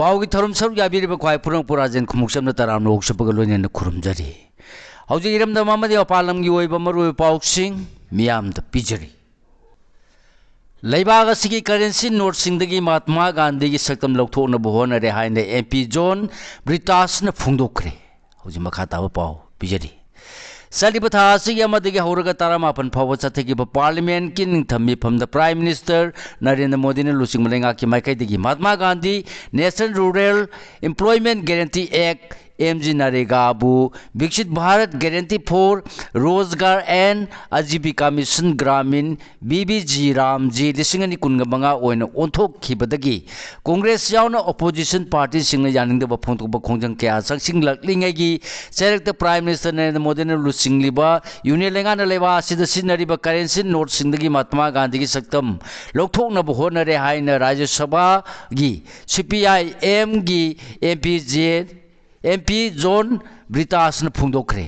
पावगी थरम सरुक याबिरिबा ख्वाई पुरंग पुराजेन खुमुक्समना तराम Lok Sabha लोइनेन खुरुमजरी हौजिक इरमदा मामदि अपालमगी ओइबा मरुओइ पाउसिंग मियामदा पिजरी लेबाग असिगी currency note Sindgi महात्मा गांधी की सक्तम लौथोकनबा होनरे हाइने एमपी जोन ब्रिटासना फुंगदोखरे हौजिक मखा ताबा पाउ पिजरी सलिबा था असिगी अमदगी हौरगा तारामापन फावबा चथेगिबा पार्लियामेंट की निंगथम मिफमदा प्राइम मिनिस्टर नरेंद्र मोदी ने लुसिंग मलेंगा की माइकैदगी Mahatma Gandhi national rural employment guarantee act MG नरेगाबू Viksit Bharat guarantee for Rozgar and Ajeevika mission Gramin VBG Ramji लिसिंगनी कुनगमंगा ओइना ओंथोखिबदगी कांग्रेस यावना ऑपोजिशन पार्टी सिंगना यानिंगदबा फोंथोकबा खोंजंग क्या संसिंग लकलिंगैगी चेरेक्ट प्राइम मिनिस्टर नरेंद्र मोदी ने लुसिंगलिबा यूनियन लेंगाना लेबा असिदा सिनरिबा करेंसी नोट सिंगदगी महात्मा गांधी की सक्तम लौथोकनबा होनरे हाइना राज्य सभा गी सीपीआई एम गी एमपी जोन ब्रिटासना फुंगदोखरे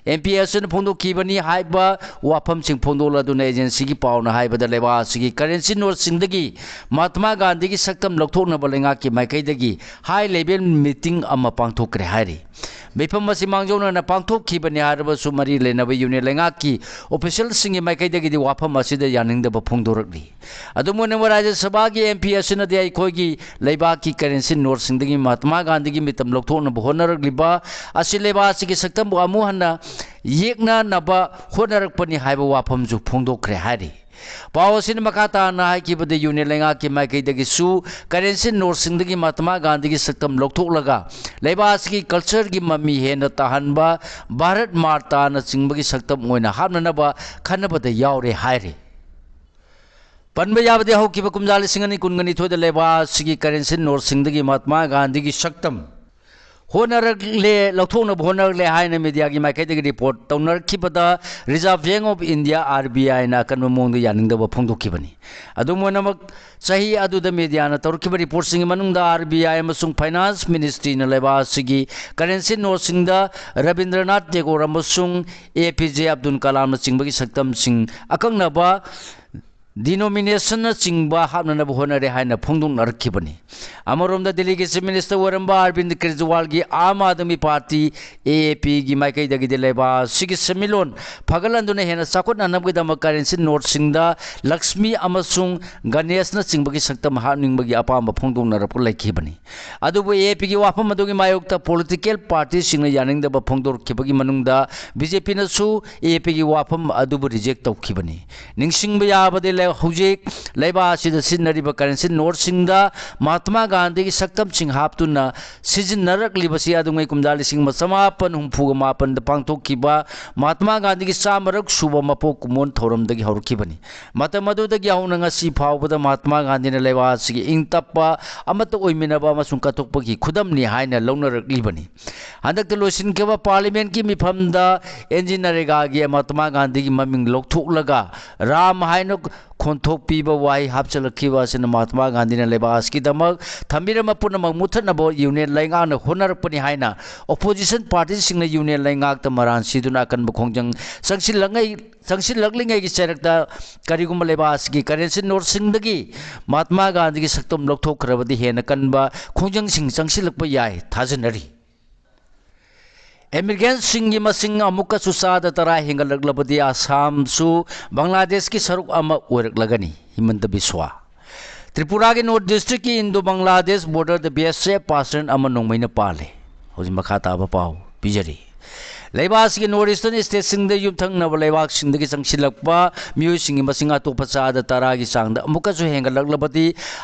एमपी असना फुंगदोखिबनी हाइबा वाफम सिंह फोंदोलदुना एजेंसी की पावना हाइबदा लेबा सिगी करेंसी नोट सिंगदगी महात्मा गांधी की सक्तम लौथोकनबा लेंगा की माइकैदगी हाई लेवल मीटिंग अमा पांगथोखरे हाइरि बेफम मसी मांगजौना पांगथोखिबनी हारबसु मरी लेनबा यूनियन लेंगा की ऑफिशियल सिंगी माइकैदगी वाफम असिदा यानिंगदबा फोंदोरकली अदुमोनम राज्य सभा की एमपी असनदि अखोगी लेबा की करेंसी नोट सिंगदगी महात्मा गांधी की मितम लौथोकनबा होनरकलिबा असि लेबा सिगी सक्तम अमु हन्ना येकना नबा होनरकपनी हाइबा वाफमजु फोंदोखरे हाइरि पावसिन मकाताना हाइकिबदे यूनियन लेंगा की माइकैदगिसु करेंसी नोट सिंगदगी महात्मा गांधी की सक्तम लौथोकलगा लेबास की कल्चर की मम्मी हेन ताहनबा भारत मार्ताना चिंबगी सक्तम ओइना हाबननबा खनबदे यावरे हाइरे पनबा याबदे हौकिबा कुमजाली सिंगनी कुनगनी थोइदा लेबास की करेंसी नोट सिंगदगी महात्मा गांधी की सक्तम होनरले लौथोकनबा होनरले हाइना मीडिया की माइकैदगी रिपोर्ट तौनरखिबदा reserve bank of India RBI ना कनबा मोंग यानिंगदबा फोंदोखिबनी अदुमोनमक सही अदुदा मीडिया ना तौरखिबा रिपोर्ट सिंग मनुंगदा आरबीआई अमसुंग फाइनेंस मिनिस्ट्री ना लेबा सिगी करेंसी नोट सिंगदा रविंद्रनाथ टैगोर अमसुंग एपीजे अब्दुल कलाम ना चिंबगी सक्तम सिंग अकंगनबा डिनोमिनेशन चिंबा हाबननबा होनरे हाइना फोंदोंनरखिबनी अमरोमदा दिल्ली के चीफ मिनिस्टर वरंबा अरविंद केजरीवाल की आम आदमी पार्टी एएपी की माइकैदगी लेबा सिगी समिलोन फगलंदुना हेना चाखोटननबगीदमक करेंसी नोट सिंगदा लक्ष्मी अमसुंग गणेश न चिंबगी सक्तम हाबनिंगबगी अपाम फोंदोंनरप लैखिबनी अदुबु एएपी की वाफम अदुगी मायोक्ता पॉलिटिकल पार्टी सिंगना यानिंगदबा फोंदोरखिबगी मनुंगदा बीजेपी नसु एएपी की वाफम अदुबु रिजेक्ट तौखिबनी निंगसिंगबा याबदे हौजिक लेबा असिदा सिनरिबा करेंसी नोट सिंगदा महात्मा गांधी की सक्तम सिंह हापतुना सिजिनरकलिबसी अदुंगै कुमजा लिसिंग मसमापन हुंफुगा मापन द पांगथोखिबा महात्मा गांधी की चामरक सुबा मपोक कुमोन थौरमदगी हौरखिबनी मतम अदुदगी हौना ngasi फावबदा महात्मा गांधी ने लेबा सिगी इंगतप्पा अमत ओइमिनबा अमसुंग कतोकपगी खुदमनि हाइना लौनरकलिबनी हंदक लोसिनकेबा पार्लियामेंट की मिफमदा एनजी नरेगा की महात्मा गांधी की ममिंग लौथोकलगा राम हाइना खोंथोक पीबा वाई हापचलखिबा सिन महात्मा गांधी ने लेबास की दमक थंबिरम पुनमक मुथनबो यूनियन लेंगा न होनरपनि हाइना ऑपोजिशन पार्टी सिंग यूनियन लेंगा त मरान सिदुना कन बखोंजंग संगसिलंगै की चरकता करिगुम लेबास की करेंसी नोट सिंगदगी महात्मा गांधी की सक्तम लौथोखरबदि हेन कनबा खोंजंग सिंग संगसिलकप याय थाजनरी एमिग्रेंट सिंह मसिंग अमुक सुसाद तरा हिंगलबदी आसाम सु बांग्लादेश की सरुक अमा ओरकलगनी हिमंत बिस्वा त्रिपुरा के नॉर्थ डिस्ट्रिक्ट की Indo Bangladesh border the BSF पासन अमा नोंमैना पाले हौजि मखा ताबा पाव पिजरी लेबास की नॉर्थ ईस्टर्न स्टेट सिंह युथंगनब लेबाक सिंह की संगसिलकपा मियोय सिंह मसिंग अतोप चाद तरा की चांग अमुकसु हेंगलकलबदी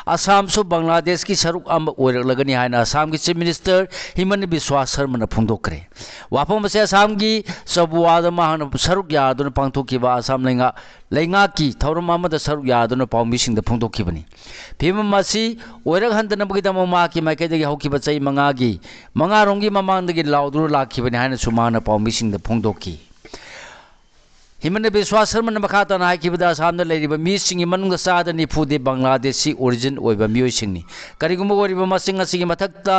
आसाम सु बांग्लादेश की सरुक अम ओरकलगनी हाइना आसाम की चीफ मिनिस्टर हिमंत बिस्वा शर्मा फोंदोखरे वाफम से आसाम की सबवाद महान सरुक यादुन पांगथोखिबा आसाम लेंगा की थौरम अमद सरुक यादुन पाउमिसिंग फोंदोखिबनी फिल्म मसी ओरक हंदनबगीदम मा की माइकैदगी हौखिबा चै मंगारोंगी ममांदगी लाउदुर लाखिबनी हाइना सुमाना पाउमिसिंग फोंदोखि हिमन विश्वास शर्मा मखाता नायकिबदा सामने लेरिबा मीसिंग मनुंग सादा निफुदे बांग्लादेशी ओरिजिन ओइबा मियोइसिंगनी करिगुम ओरिबा मसिंग असिगी मथक्ता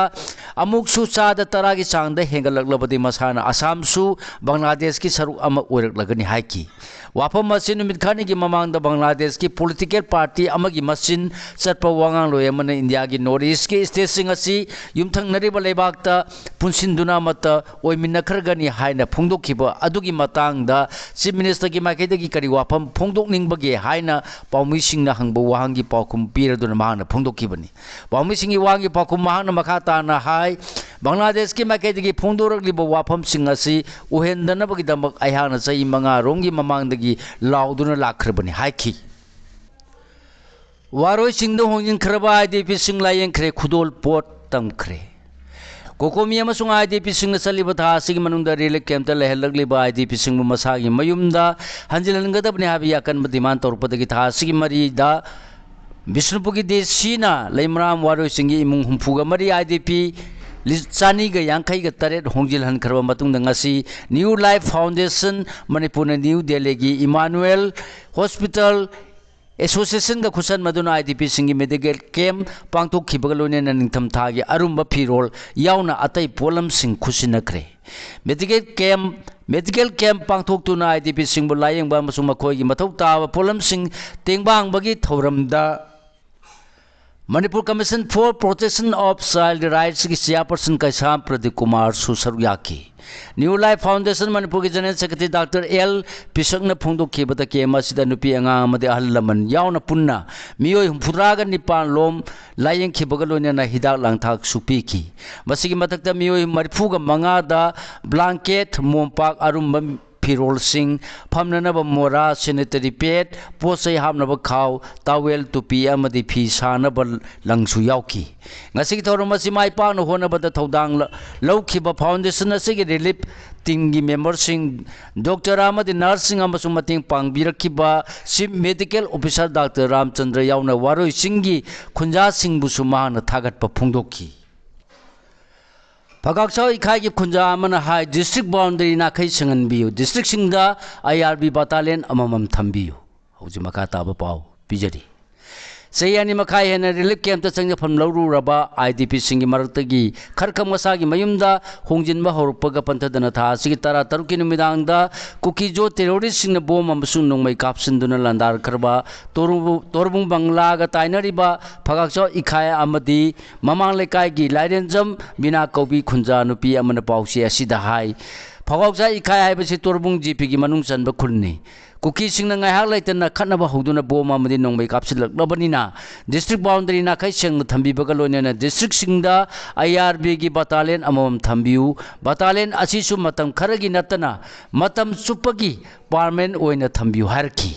अमुकसु सादा तरागी चांगदा हेंगलकलबदि मसाना आसामसु बांग्लादेश की सरुक अमा ओइरकलगनि हाइकी वाफम मसिन नुमित खानी की ममांगदा बांग्लादेश की पॉलिटिकल पार्टी अमगी मसिन चटपा वांगांग लोय मन इंडिया की नॉर्थ ईस्ट की स्टेट सिंग असि युमथंग नरिबा लेबाकता पुनसिनदुना मत ओइमिनखरगनि हाइना फुंगदोखिबा अदुगी मतांगदा चीफ मिनिस्टर की माइकेदगी करी वाफम फोंदोकनिंगबगे हाइना पाउमिसिंगना हंगबो वाहंगी पाउकुम पीरदुना मांगना फोंदोखिबनी पाउमिसिंगी वाहंगी पाउकुम मांगना मखाताना हाइ बांग्लादेश की माइकेदगी फोंदोरकलिबो वाफम सिंग असि उहेंदनबगी दमक अयहाना चई मंगा रोंगी ममांगदगी लाउदुना लाखरबनी हाइखी वारोय सिंगदो होंजिन खरबा आईडीपी सिंग लायेंखरे खुदोल पोट तमखरे कोकोमी अमसुंग आईडीपी सिंग चलिबा था सिग मनुंग रिलीफ कैंप लेहलगलिबा आईडीपी सिंग मसागी मयुमदा हंजिलनगदबने हाबी याकन डिमांड तौरपदगी था सिग मरीदा बिष्णुपुर की देशीना लेमराम वारोय सिंग इमुंग हुंफुगा मरी आईडीपी चानी ग यांखई ग तरेट होंजिल हनखरबा मतुंग ngasi new life foundation Manipur new Delhi की इमानुएल हॉस्पिटल एसोसिएशन का खुसन मदुना आईडीपी सिंगी मेडिकल कैंप पांगथोखिबगा लोनेना निंगथम थागी अरुंबा फिरोल यावना अतई पोलम सिंग खुसिनखरे मेडिकल कैंप पांगथोक्तुना आईडीपी सिंगबु लायेंगबा मसुंग मखोयगी मथौ ताबा पोलम सिंग तेंगबांगबगी थौरमदा Manipur commission for protection of child rights की चेयरपर्सन कैसाम प्रदीप कुमार सुसरुयाकी न्यू लाइफ फाउंडेशन मणिपुर की जनरल सेक्रेटरी डॉक्टर एल पिसकन फोंदोखिबदा केम असिदा नुपी अंगांग अमदि अहल लमन यावना पुन्ना मियोय हुंफुद्रागा निपान लोम लायेंखिबगा लोनेना हिदाक लांगथाक सुपीकी मसिगी मथक्ता मियोय मरिफुगा मंगादा ब्लैंकेट मोमपाक अरुंबा फिरोल सिंह फमननब मोरा सैनिटरी पैड पोसै हामनब खाव टावेल टुपी अमदि फी सानब लंगसु याउकी ngasi थौरम असि माइ पान होनबद थौदांग लौखिबा फाउंडेशन असि रिलीफ टीम की मेंबर सिंह डॉक्टर अमदि नर्सिंग अमसु मतिंग पांगबिरखिबा chief medical officer doctor Ramchandra याउना वारोय सिंगी खुंजा सिंहबुसु माना थागतपा फोंदोखी फगाक्साव इखाई की खुंजा अमना हाई डिस्ट्रिक्ट बाउंड्री नाखै संगनबियु डिस्ट्रिक्ट सिंगदा आईआरबी बटालियन अममम थंबियु हौजि मखा ताबा पाउ पिजरी सयानी मखाई हेन रिलीफ कैंप चंगफम लौरुरबा आईडीपी सिंगी मरक्तगी खरखम मसागी मयुमदा होंजिनबा हौरपगा पंथदना था सिगी तरा तरुकी नुमिदांगदा कुकीजो टेरोरिस्ट सिंगना बोम अमसुं नोंमै कापसिनदुना लंदार खरबा तोरबुंग बंगलागा ताइनरिबा फगाक्सो इखाय अमदी ममांग लेकाईगी लाइरेंजम बिना कौबी खुंजा नुपी अमना पाउसी असिदा हाई फगाक्सा इखाय हाइबसि तोरबुंग जीपी की मनुंग चनबा खुलनी cookie सिंगना ngaihak laitana khatnaba hoduna bom amadi nongbai kapsilaklabani district boundary na khai seng thambibaga loinena district singda IRB gi battalion amom thambiu battalion asisu matam kharagi natana matam supagi permanent oina thambiu harki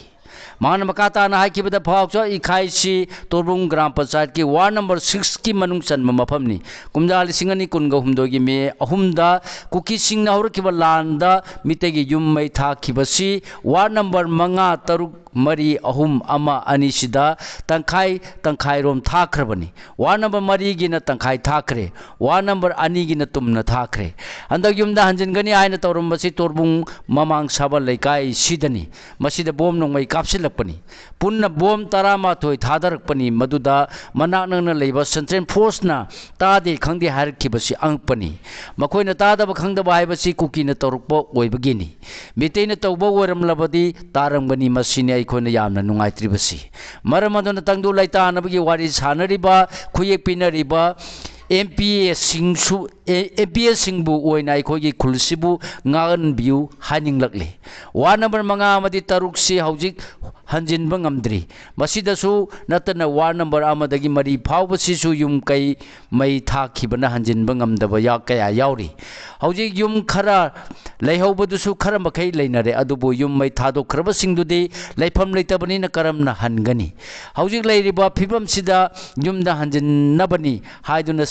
मान मकाता ना high की बदा फाउचा इखाईसी तोरबुंग ग्राम पंचायत की ward number 6 की मनुंग चन्म मफमनी कुमजा लिसिंगनी कुनगा हुमदोगी मे अहुमदा cookie सिंग ना होरकिबा लांदा मितेगी युम्मै थाखिबसी ward number 5 तरुक मरी अहुम अमा अनिसिदा तंखाई रोम थाखरबनी वार्ड नंबर 3 गिना तंखाई थाखरे वार्ड नंबर 2 गिना तुमना थाखरे अंदक युमदा हंजनगनी आयना तौरमबसी तोरबुंग ममांग साबा लेकाई सिदनी मसिदा बोम नोंमै कापसिलकपनी पुन्ना बोम 13 थादरकपनी मदुदा मनाकनंगना लेबा सेंट्रल फोर्स ना तादे खंगदे हारखिबसी अंगपनी मखोइना तादबा खंगदबा हाइबसी कुकीना तौरकपो ओइबगिनी मितेना तौबा ओरमलबदी तारंगबनी मसिने अखोइना यामना नुंगाइत्रिबसी मरम अदुना तंगदु लैतानबगी वारी सानरिबा खुयेक पिनरिबा MPS सिंगबु ओइना अखोइगी खुलसिबु ngaganbiu हानिंगलकले वार्ड नंबर 5 अमदि तरुक से हौजिक हंजिनबा ngamdri मसिदसु नतना वार्ड नंबर अमदगी मरी फावबसिसु युम कै मै थाखिबना हंजिनबा ngamdaba या कया यावरी हौजिक युम खरा लैहौबदुसु खरा मखै लैनरे अदुबु युम मै थादोखरबा सिंगदुदि लैफम लैतबनिना करमना हनगनी हौजिक लैरिबा फिबमसिदा युमदा हंजिनबनी हाइदुना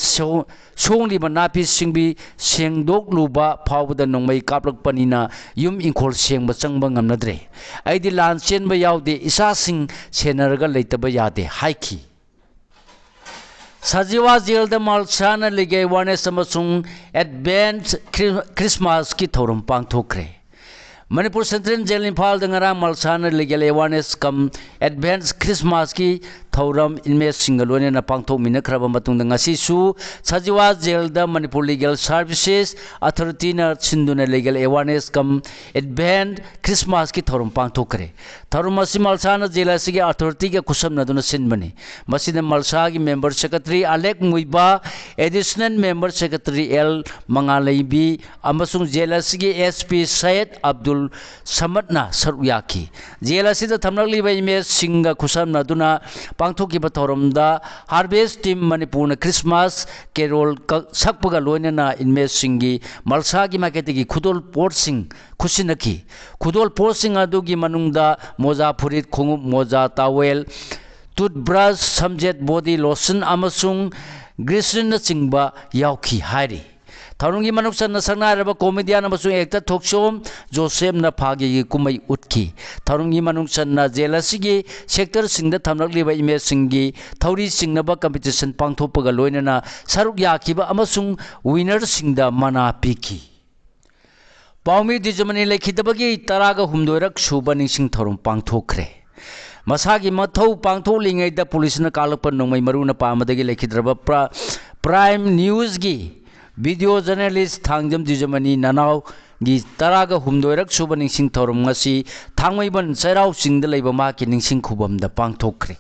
सोंगलिबा नापि सिंबी सेंदोक लुबा फावबदा नोंमै कापलकपनिना युम इंखोल सेंबा चंगबा ngamnadre आइदि लान चेनबा यावदे इसा सिंग सेनरगा लैतबा यादे हाइखी सजीवा जेल द मालसाना लिगे अवेयरनेस अमसुंग एडवांस क्रिसमस की थौरम पांगथोखरे मणिपुर सेंट्रल जेल इम्फाल दंगरा मलसान legal awareness cum advance Christmas की थौरम इनमेट सिंगलोने न पांगथोक मिनखरब मतुंग ngasisu Sajiwa जेल द मणिपुर लीगल सर्विसेज अथॉरिटी न सिंधुने legal awareness cum advance Christmas की थौरम पांगथोकरे थौरम असी मलसान जेल असी के अथॉरिटी के कुसम नदुन सिनबनी मसीद मलसा की मेंबर सेक्रेटरी अलेक मुइबा additional member secretary L Mangalebi अमसुंग जेल असी के एसपी सैयद अब्दुल समदना सरुयाकी जेल असिद थमलकलिब इमेज सिंगा खुसम नदुना पांगथोकिबा थौरमदा harvest team Manipur Christmas carol सकपगा लोइनना इमेज सिंगी मलसा की मार्केट की खुदोल पोर्ट सिंग खुसिनकी खुदोल पोर्ट सिंग अदुगी मनुंगदा मोजा फुरित खुंगुप मोजा टावेल टूथब्रश समजेट बॉडी लोशन अमसुंग ग्लिसरीन चिंबा याउखी हारी थौरंगी मनुक्सन संगनारब कॉमेडियन अमसुंग एक्टर थोक्सोम जोसेफ न फागी कुमई उठकी थौरंगी मनुक्सन जेल असिगी सेक्टर सिंग द थमलकलिब इमेज सिंगी थौरी सिंगनब कंपटीशन पांगथोपगा लोइनना सरुक याखिबा अमसुंग विनर सिंग द मना पीकी पाउमी दिजमनी लेखिदबगी तरागा हुमदोरक सुबा निसिंग थौरम पांगथोखरे मसागी मथौ पांगथोलिङैदा पुलिसना कालप नोंमै मरुना पामदगी लेखिद्रब प्राइम न्यूज की वीडियो जर्नलिस्ट थांजम दिजमनी ननाव गी तरागा हुमदोरक सुबा निसिंग थौरम ngasi थांमैबन चैराव सिंग द लैबा माकी निसिंग खुबम द पांगथोखरे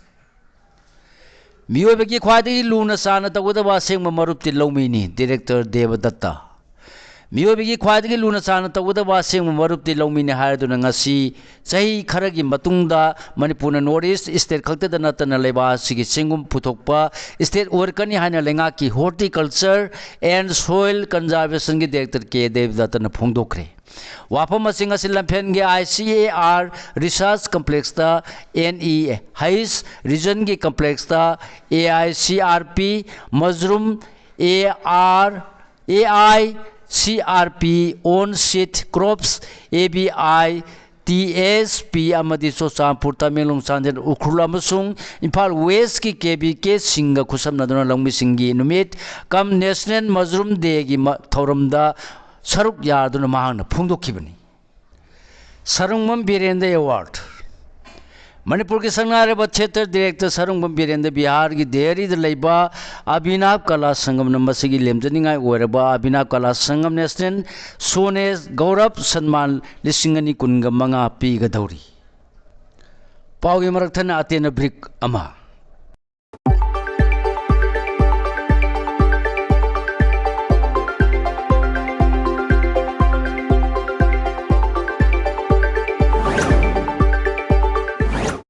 मियोबगी ख्वादगी लूना साना तगदबा सेंग मरुप्ति लौमीनी डायरेक्टर देवदत्ता मियोबगी ख्वादगी लूना साना तगदबा सेंग मरुप्ति लौमीनी हायदुना ngasi चाही खरगी मतुंगदा मणिपुर नॉर्थ ईस्ट स्टेट खक्तदा नतना लेबा सिगी सेंगुम पुथोकपा स्टेट ओरकनी हाना लेंगा की हॉर्टिकल्चर एंड सोइल कंजर्वेशन की डायरेक्टर के देवदत्ता न फोंदोखरे वाफम मसिंग असिल लंफेन के ICAR रिसर्च कॉम्प्लेक्स ता NE हाइस रीजन की कॉम्प्लेक्स ता AICRP मजरूम AICRP on seed crops ABI TSP अमदी सोसापुर तमेलुंग सांजन उखरुल अमसुंग इम्फाल वेस्ट की KBK सिंग खुसम नदुना लंगमी सिंगी नुमित कम नेशनल मजरूम डे की थौरमदा सरुक यादुना मांगना फोंदोखिबनी सरुंगमम बीरेंद्र अवार्ड मणिपुर के संगनारब क्षेत्र डायरेक्टर सरुंगमम बीरेंद्र बिहार की देहरी लेबा अभिनव कला संगम नमसिगी लेमजनिंगाई ओरबा अभिनव कला संगम नेशनल सोने गौरव सम्मान 2015 पीगदौरी पाउगी मरक्थन अतेन ब्रिक अमा